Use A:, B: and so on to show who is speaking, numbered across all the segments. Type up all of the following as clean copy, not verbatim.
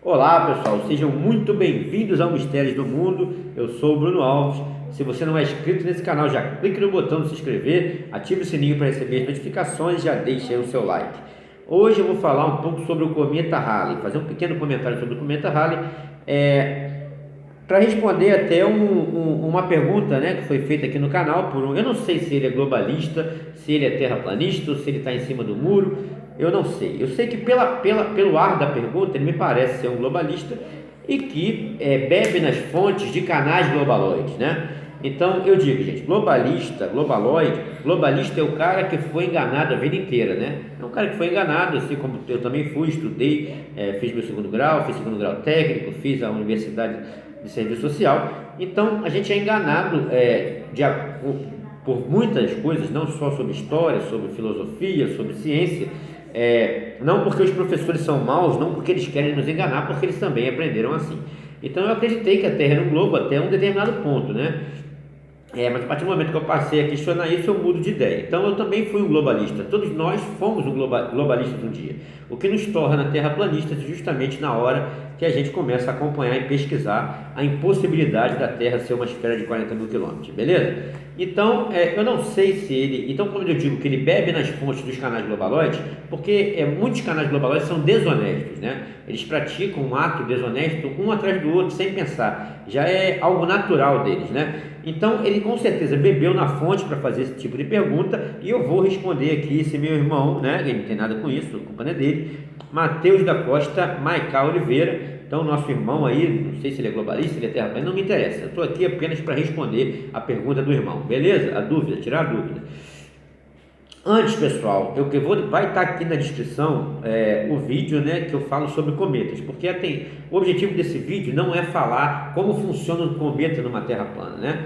A: Olá pessoal, sejam muito bem-vindos ao Mistérios do Mundo. Eu sou o Bruno Alves. Se você não é inscrito nesse canal, já clique no botão de se inscrever, ative o sininho para receber as notificações e já deixe aí o seu like. Hoje eu vou falar um pouco sobre o cometa Halley, fazer um pequeno comentário sobre o cometa Halley, para responder até uma pergunta, né, que foi feita aqui no canal por eu não sei se ele é globalista, se ele é terraplanista ou se ele está em cima do muro. Eu não sei. Eu sei que pelo ar da pergunta ele me parece ser um globalista e que bebe nas fontes de canais globaloides, né? Então eu digo, gente, globalista é o cara que foi enganado a vida inteira, né? É um cara que foi enganado, assim como eu também fui, estudei, fiz meu segundo grau, fiz segundo grau técnico, fiz a universidade de serviço social. Então a gente é enganado por muitas coisas, não só sobre história, sobre filosofia, sobre ciência. Não porque os professores são maus, não porque eles querem nos enganar, porque eles também aprenderam assim. Então eu acreditei que a Terra era um globo até um determinado ponto, né? Mas a partir do momento que eu passei a questionar isso, eu mudo de ideia. Então eu também fui um globalista. Todos nós fomos globalistas um dia. O que nos torna terraplanistas justamente na hora que a gente começa a acompanhar e pesquisar a impossibilidade da Terra ser uma esfera de 40 mil quilômetros, beleza? Então, eu não sei se ele... Então, quando eu digo que ele bebe nas fontes dos canais globaloides, porque muitos canais globaloides são desonestos, né? Eles praticam um ato desonesto um atrás do outro, sem pensar. Já é algo natural deles, né? Então, ele com certeza bebeu na fonte para fazer esse tipo de pergunta, e eu vou responder aqui esse meu irmão, né? Ele não tem nada com isso, a culpa não é dele, Matheus da Costa Maicá Oliveira. Então, nosso irmão aí, não sei se ele é globalista, se ele é terraplanista, não me interessa. Eu estou aqui apenas para responder a pergunta do irmão, beleza? A dúvida, tirar a dúvida. Antes, pessoal, vai estar aqui na descrição o vídeo, né, que eu falo sobre cometas, porque o objetivo desse vídeo não é falar como funciona um cometa numa Terra plana, né?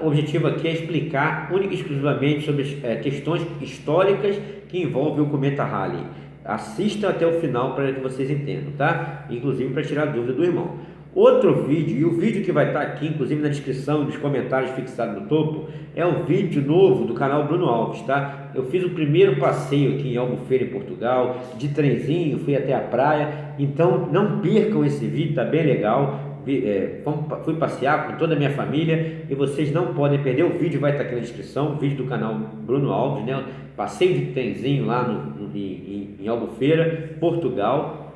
A: O objetivo aqui é explicar única e exclusivamente sobre as questões históricas que envolvem o cometa Halley. Assista até o final para que vocês entendam, tá? Inclusive para tirar a dúvida do irmão. Outro vídeo, e o vídeo que vai estar aqui, inclusive na descrição, nos comentários fixados no topo, é um vídeo novo do canal Bruno Alves, tá? Eu fiz o primeiro passeio aqui em Albufeira, em Portugal, de trenzinho, fui até a praia, então não percam esse vídeo, tá bem legal. Fui passear com toda a minha família e vocês não podem perder. O vídeo vai estar aqui na descrição, o vídeo do canal Bruno Alves, né? Passeio de trenzinho lá em Albufeira, Portugal,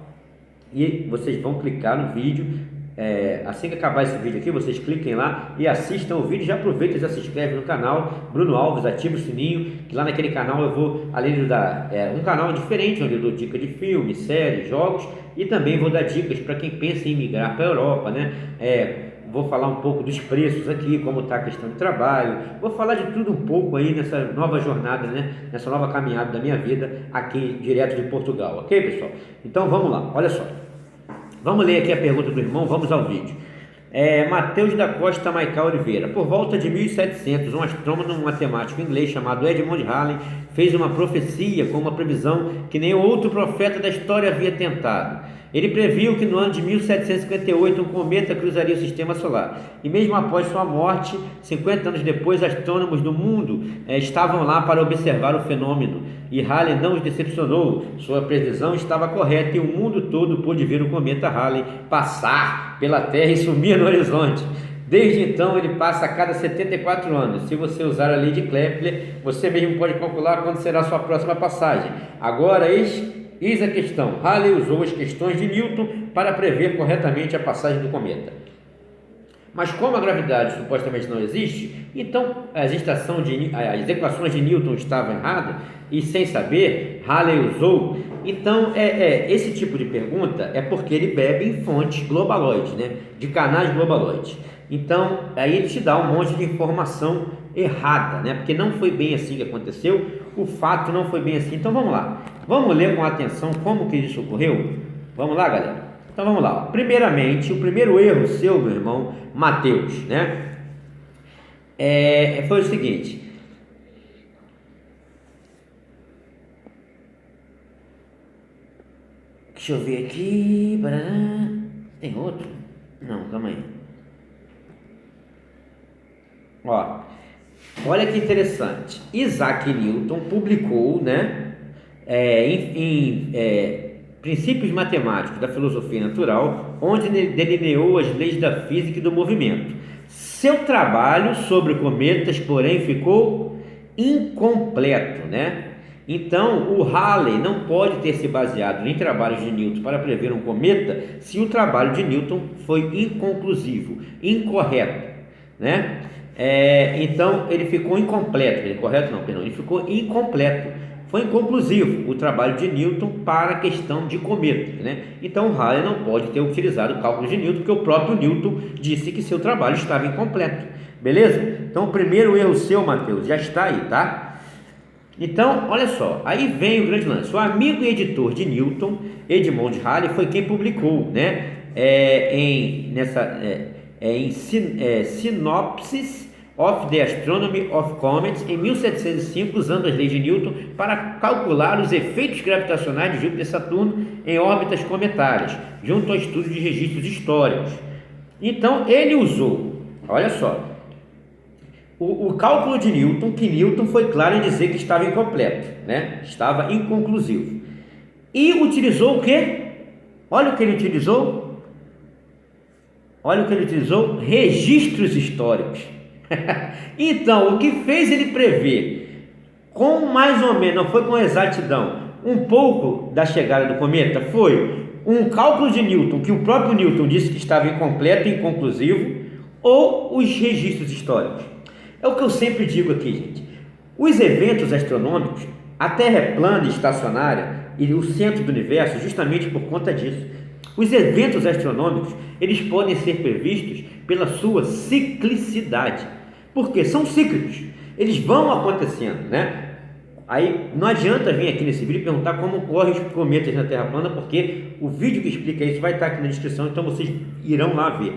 A: e vocês vão clicar no vídeo. Assim que acabar esse vídeo aqui, vocês cliquem lá e assistam o vídeo. Já aproveita e já se inscreve no canal Bruno Alves, ativa o sininho, que lá naquele canal eu vou, além de dar um canal diferente, onde eu dou dica de filmes, séries, jogos, e também vou dar dicas para quem pensa em migrar para a Europa, né? Vou falar um pouco dos preços aqui, como está a questão de trabalho, vou falar de tudo um pouco aí nessa nova jornada, né? Nessa nova caminhada da minha vida aqui direto de Portugal, ok, pessoal? Então vamos lá, olha só. Vamos ler aqui a pergunta do irmão, vamos ao vídeo. Matheus da Costa Maicá Oliveira. Por volta de 1700, um astrônomo matemático inglês chamado Edmund Halley fez uma profecia com uma previsão que nenhum outro profeta da história havia tentado. Ele previu que no ano de 1758 um cometa cruzaria o sistema solar. E mesmo após sua morte, 50 anos depois, astrônomos do mundo estavam lá para observar o fenômeno. E Halley não os decepcionou. Sua previsão estava correta e o mundo todo pôde ver o cometa Halley passar pela Terra e sumir no horizonte. Desde então ele passa a cada 74 anos. Se você usar a lei de Kepler, você mesmo pode calcular quando será a sua próxima passagem. Agora, eis a questão. Halley usou as questões de Newton para prever corretamente a passagem do cometa. Mas como a gravidade supostamente não existe, então as equações de Newton estavam erradas e sem saber, Halley usou. Então esse tipo de pergunta é porque ele bebe em fontes globaloides, né? De canais globaloides. Então aí ele te dá um monte de informação errada, né? Porque não foi bem assim que aconteceu, o fato não foi bem assim. Então vamos lá, vamos ler com atenção como que isso ocorreu. Vamos lá, galera. Então vamos lá. Primeiramente, o primeiro erro seu, meu irmão Matheus, né? Foi o seguinte. Deixa eu ver aqui. Tem outro? Não, calma aí. Olha que interessante. Isaac Newton publicou, né? Princípios Matemáticos da Filosofia Natural, onde ele delineou as leis da física e do movimento. Seu trabalho sobre cometas, porém, ficou incompleto, né? Então, o Halley não pode ter se baseado em trabalhos de Newton para prever um cometa se o trabalho de Newton foi inconclusivo, incorreto, né? Então, ele ficou incompleto, incorreto não, perdão, ele ficou incompleto, foi inconclusivo o trabalho de Newton para a questão de cometa, né? Então, Halley não pode ter utilizado o cálculo de Newton, porque o próprio Newton disse que seu trabalho estava incompleto, beleza? Então, o primeiro erro seu, Mateus, já está aí, tá? Então, olha só, aí vem o grande lance. O amigo e editor de Newton, Edmond Halley, foi quem publicou, né, em Synopsis of the Astronomy of Comets, em 1705, usando as leis de Newton para calcular os efeitos gravitacionais de Júpiter e Saturno em órbitas cometárias, junto ao estudo de registros históricos. Então, ele usou, olha só, o cálculo de Newton, que Newton foi claro em dizer que estava incompleto, né? Estava inconclusivo. E utilizou o quê? Olha o que ele utilizou. Olha o que ele utilizou: registros históricos. Então, o que fez ele prever, com mais ou menos, não foi com exatidão, um pouco da chegada do cometa, foi um cálculo de Newton, que o próprio Newton disse que estava incompleto e inconclusivo, ou os registros históricos. É o que eu sempre digo aqui, gente. Os eventos astronômicos, a Terra é plana e estacionária e o centro do universo, justamente por conta disso. Os eventos astronômicos, eles podem ser previstos pela sua ciclicidade, porque são cíclicos, eles vão acontecendo, né? Aí não adianta vir aqui nesse vídeo e perguntar como ocorrem os cometas na Terra plana, porque o vídeo que explica isso vai estar aqui na descrição, então vocês irão lá ver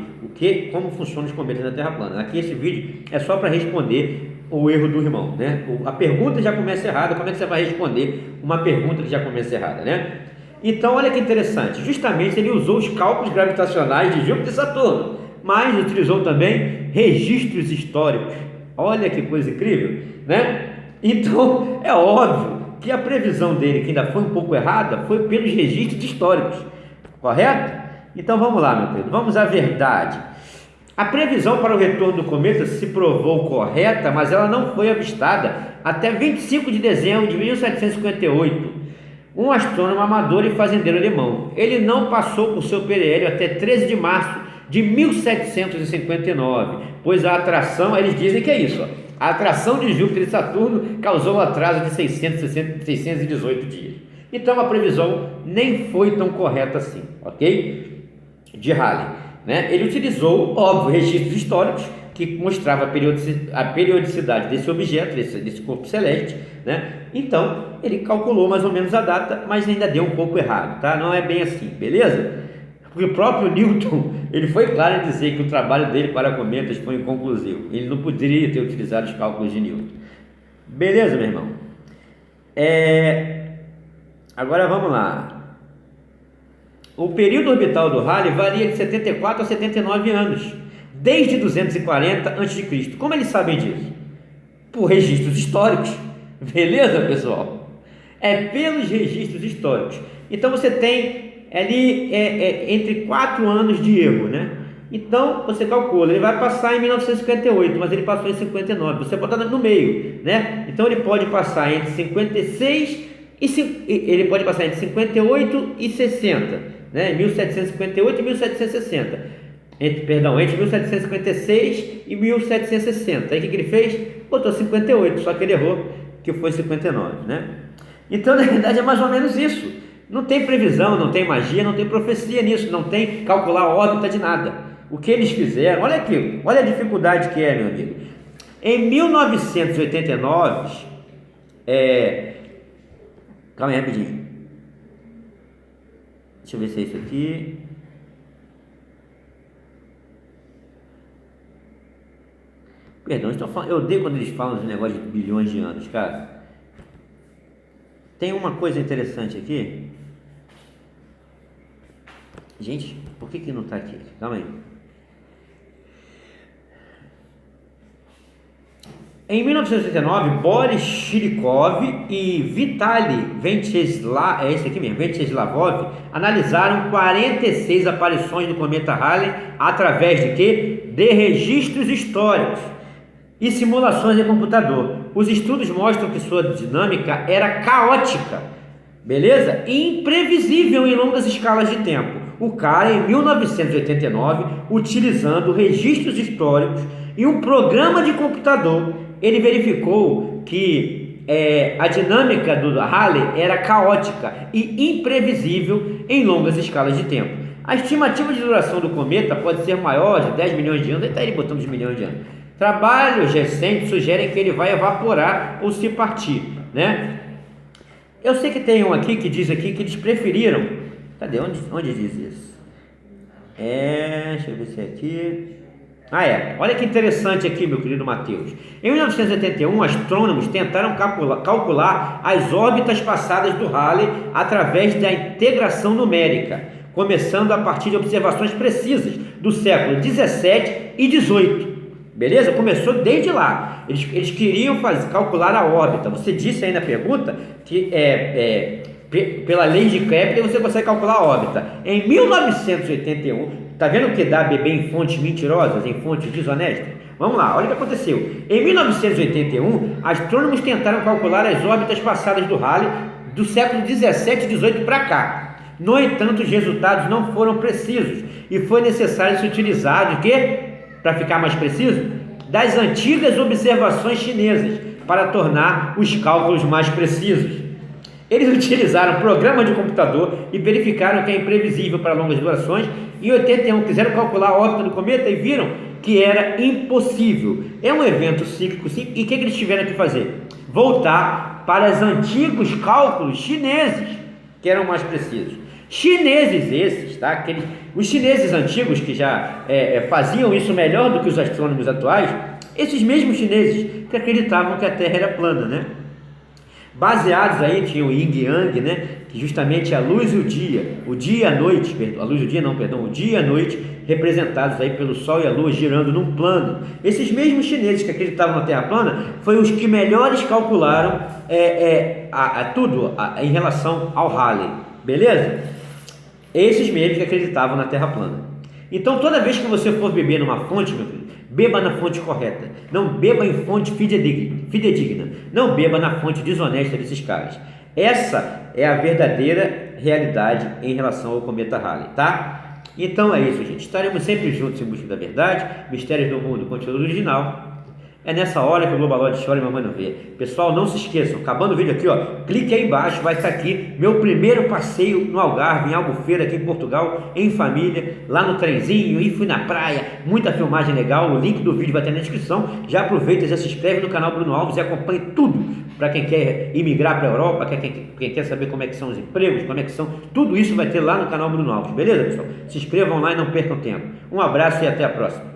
A: como funcionam os cometas na Terra plana. Aqui esse vídeo é só para responder o erro do irmão, né? A pergunta já começa errada, como é que você vai responder uma pergunta que já começa errada, né? Então olha que interessante, justamente ele usou os cálculos gravitacionais de Júpiter e Saturno, mas utilizou também registros históricos. Olha que coisa incrível, né? Então, é óbvio que a previsão dele, que ainda foi um pouco errada, foi pelos registros históricos, correto? Então, vamos lá, meu querido, vamos à verdade. A previsão para o retorno do cometa se provou correta, mas ela não foi avistada até 25 de dezembro de 1758. Um astrônomo amador e fazendeiro alemão. Ele não passou por seu periélio até 13 de março de 1759, pois a atração, eles dizem que é isso, ó, a atração de Júpiter e Saturno causou um atraso de 618 dias. Então a previsão nem foi tão correta assim, ok? De Halley, né? Ele utilizou, óbvio, registros históricos que mostrava a periodicidade desse objeto, desse corpo celeste, né? Então ele calculou mais ou menos a data, mas ainda deu um pouco errado, tá? Não é bem assim, beleza? Porque o próprio Newton, ele foi claro em dizer que o trabalho dele para cometas foi inconclusivo. Ele não poderia ter utilizado os cálculos de Newton. Beleza, meu irmão? Agora vamos lá. O período orbital do Halley varia de 74 a 79 anos, desde 240 a.C. Como eles sabem disso? Por registros históricos. Beleza, pessoal? É pelos registros históricos. Então você tem ali entre 4 anos de erro, né? Então você calcula, ele vai passar em 1958, mas ele passou em 59, você bota no meio, né? Então ele pode passar entre 56 ele pode passar entre 58 e 60, né? 1758 e 1760. Entre 1756 e 1760. Aí o que ele fez? Botou 58, só que ele errou, que foi 59, né? Então na verdade é mais ou menos isso. Não tem previsão, não tem magia, não tem profecia nisso, não tem calcular a órbita de nada. O que eles fizeram, olha aqui, olha a dificuldade que é, meu amigo. Em 1989, calma aí rapidinho. Deixa eu ver se é isso aqui. Perdão, eu odeio quando eles falam de negócio de bilhões de anos, cara. Tem uma coisa interessante aqui. Gente, por que não está aqui? Calma aí. Em 1989, Boris Chirikov e Vitaly Venteslavov analisaram 46 aparições do cometa Halley através de quê? De registros históricos e simulações de computador. Os estudos mostram que sua dinâmica era caótica, beleza? E imprevisível em longas escalas de tempo. O cara, em 1989, utilizando registros históricos e um programa de computador, ele verificou que a dinâmica do Halley era caótica e imprevisível em longas escalas de tempo. A estimativa de duração do cometa pode ser maior de 10 milhões de anos, ele está aí botando os milhões de anos. Trabalhos recentes sugerem que ele vai evaporar ou se partir, né? Eu sei que tem um aqui que diz aqui que eles preferiram. Cadê? Onde diz isso? Deixa eu ver se é aqui. Olha que interessante aqui, meu querido Matheus. Em 1981, astrônomos tentaram calcular as órbitas passadas do Halley através da integração numérica, começando a partir de observações precisas do século 17 e 18. Beleza? Começou desde lá. Eles queriam calcular a órbita. Você disse aí na pergunta que pela lei de Kepler você consegue calcular a órbita. Em 1981, tá vendo que dá bebê em fontes mentirosas, em fontes desonestas? Vamos lá, olha o que aconteceu. Em 1981, astrônomos tentaram calcular as órbitas passadas do Halley do século 17 e 18 para cá. No entanto, os resultados não foram precisos e foi necessário se utilizar de quê? Para ficar mais preciso, das antigas observações chinesas para tornar os cálculos mais precisos. Eles utilizaram programa de computador e verificaram que é imprevisível para longas durações. Em 81 quiseram calcular a órbita do cometa e viram que era impossível. É um evento cíclico, sim. E o que eles tiveram que fazer? Voltar para os antigos cálculos chineses, que eram mais precisos. Chineses esses, tá? Os chineses antigos que já faziam isso melhor do que os astrônomos atuais, esses mesmos chineses que acreditavam que a Terra era plana, né? Baseados aí, tinha o Yin e Yang, né? Que justamente a luz e o dia e a noite, o dia e a noite, representados aí pelo Sol e a Lua girando num plano. Esses mesmos chineses que acreditavam na Terra plana, foram os que melhores calcularam tudo em relação ao Halley, beleza? Esses mesmos que acreditavam na Terra plana. Então, toda vez que você for beber numa fonte, meu filho, beba na fonte correta. Não beba em fonte fidedigna. Não beba na fonte desonesta desses caras. Essa é a verdadeira realidade em relação ao cometa Halley, tá? Então é isso, gente. Estaremos sempre juntos em busca da verdade. Mistérios do mundo, conteúdo original. É nessa hora que o Globalode chora e mamãe não vê. Pessoal, não se esqueçam, acabando o vídeo aqui, clique aí embaixo, vai estar aqui meu primeiro passeio no Algarve, em Albufeira, aqui em Portugal, em família, lá no trenzinho, e fui na praia, muita filmagem legal, o link do vídeo vai estar na descrição. Já aproveita e já se inscreve no canal Bruno Alves e acompanhe tudo, para quem quer imigrar para a Europa, quem quer saber como é que são os empregos, como é que são, tudo isso vai ter lá no canal Bruno Alves, beleza, pessoal? Se inscrevam lá e não percam tempo. Um abraço e até a próxima.